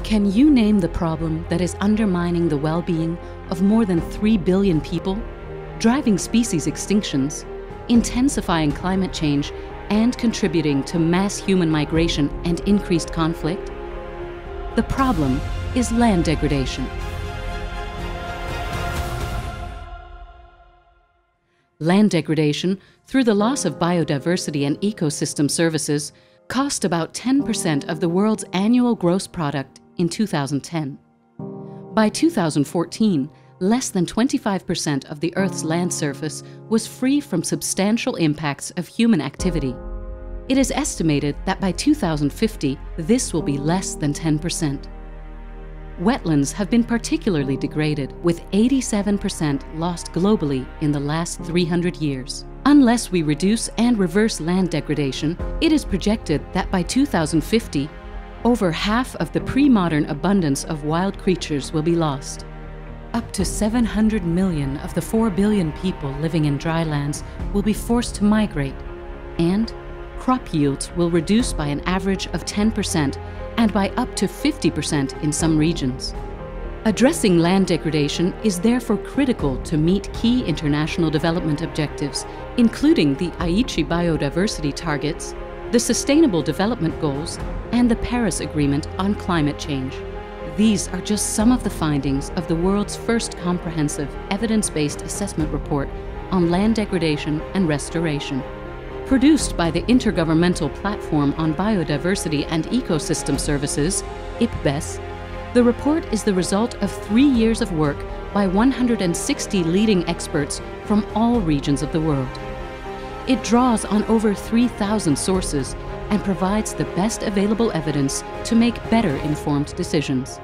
Can you name the problem that is undermining the well-being of more than 3 billion people, driving species extinctions, intensifying climate change, and contributing to mass human migration and increased conflict? The problem is land degradation. Land degradation, through the loss of biodiversity and ecosystem services, cost about 10% of the world's annual gross product in 2010. By 2014, less than 25% of the Earth's land surface was free from substantial impacts of human activity. It is estimated that by 2050, this will be less than 10%. Wetlands have been particularly degraded, with 87% lost globally in the last 300 years. Unless we reduce and reverse land degradation, it is projected that by 2050, over half of the pre-modern abundance of wild creatures will be lost. Up to 700 million of the 4 billion people living in dry lands will be forced to migrate, and crop yields will reduce by an average of 10% and by up to 50% in some regions. Addressing land degradation is therefore critical to meet key international development objectives, including the Aichi biodiversity targets, the Sustainable Development Goals, and the Paris Agreement on climate change. These are just some of the findings of the world's first comprehensive evidence-based assessment report on land degradation and restoration. Produced by the Intergovernmental Platform on Biodiversity and Ecosystem Services, IPBES, the report is the result of 3 years of work by 160 leading experts from all regions of the world. It draws on over 3,000 sources and provides the best available evidence to make better informed decisions.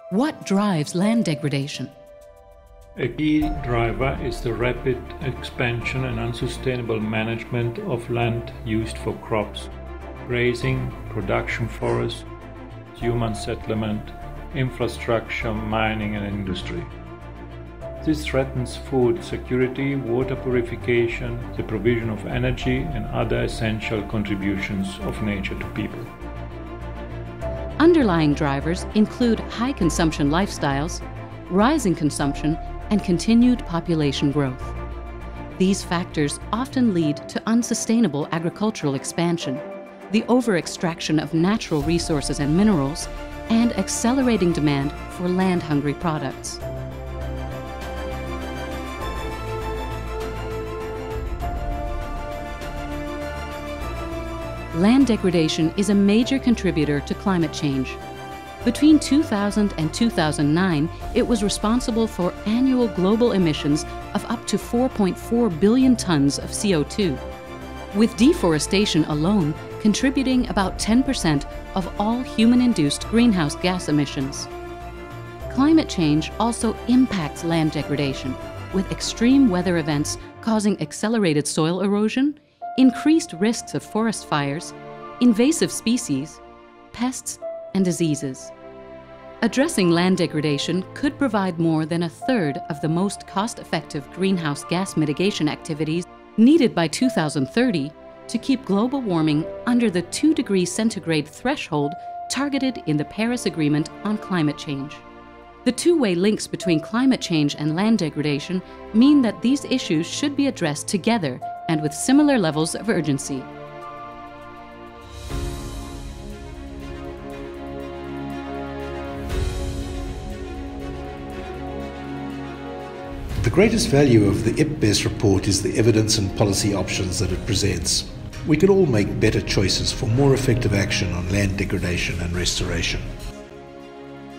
What drives land degradation? A key driver is the rapid expansion and unsustainable management of land used for crops, grazing, production forests, human settlement, infrastructure, mining and industry. This threatens food security, water purification, the provision of energy and other essential contributions of nature to people. Underlying drivers include high consumption lifestyles, rising consumption, and continued population growth. These factors often lead to unsustainable agricultural expansion, the over-extraction of natural resources and minerals, and accelerating demand for land-hungry products. Land degradation is a major contributor to climate change. Between 2000 and 2009, it was responsible for annual global emissions of up to 4.4 billion tons of CO2, with deforestation alone contributing about 10% of all human-induced greenhouse gas emissions. Climate change also impacts land degradation, with extreme weather events causing accelerated soil erosion, increased risks of forest fires, invasive species, pests, and diseases. Addressing land degradation could provide more than a third of the most cost-effective greenhouse gas mitigation activities needed by 2030 to keep global warming under the 2 degrees centigrade threshold targeted in the Paris Agreement on climate change. The two-way links between climate change and land degradation mean that these issues should be addressed together and with similar levels of urgency. The greatest value of the IPBES report is the evidence and policy options that it presents. We can all make better choices for more effective action on land degradation and restoration.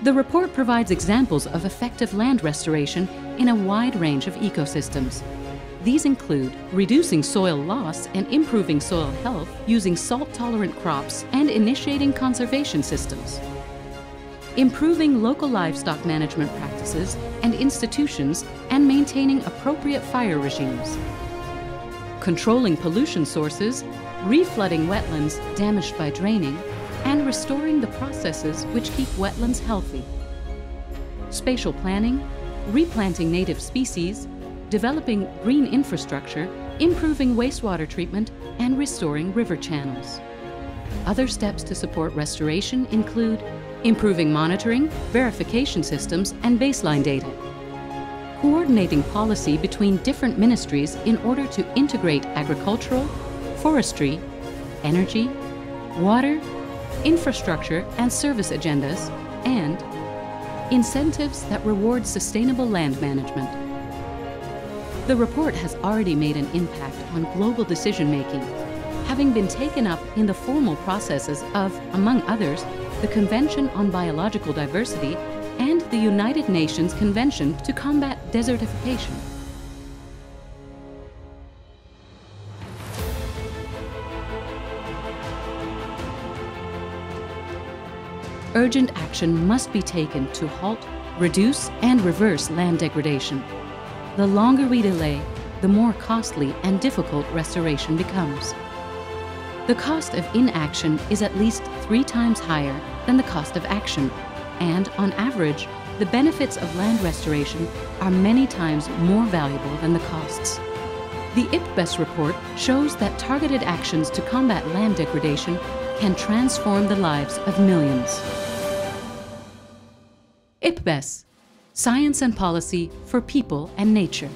The report provides examples of effective land restoration in a wide range of ecosystems. These include reducing soil loss and improving soil health using salt-tolerant crops and initiating conservation systems, improving local livestock management practices and institutions and maintaining appropriate fire regimes, controlling pollution sources, reflooding wetlands damaged by draining, and restoring the processes which keep wetlands healthy, spatial planning, replanting native species, developing green infrastructure, improving wastewater treatment, and restoring river channels. Other steps to support restoration include improving monitoring, verification systems, and baseline data, coordinating policy between different ministries in order to integrate agricultural, forestry, energy, water, infrastructure and service agendas, and incentives that reward sustainable land management. The report has already made an impact on global decision-making, having been taken up in the formal processes of, among others, the Convention on Biological Diversity and the United Nations Convention to Combat Desertification. Urgent action must be taken to halt, reduce, and reverse land degradation. The longer we delay, the more costly and difficult restoration becomes. The cost of inaction is at least 3 times higher than the cost of action, and on average, the benefits of land restoration are many times more valuable than the costs. The IPBES report shows that targeted actions to combat land degradation can transform the lives of millions. IPBES, Science and Policy for People and Nature.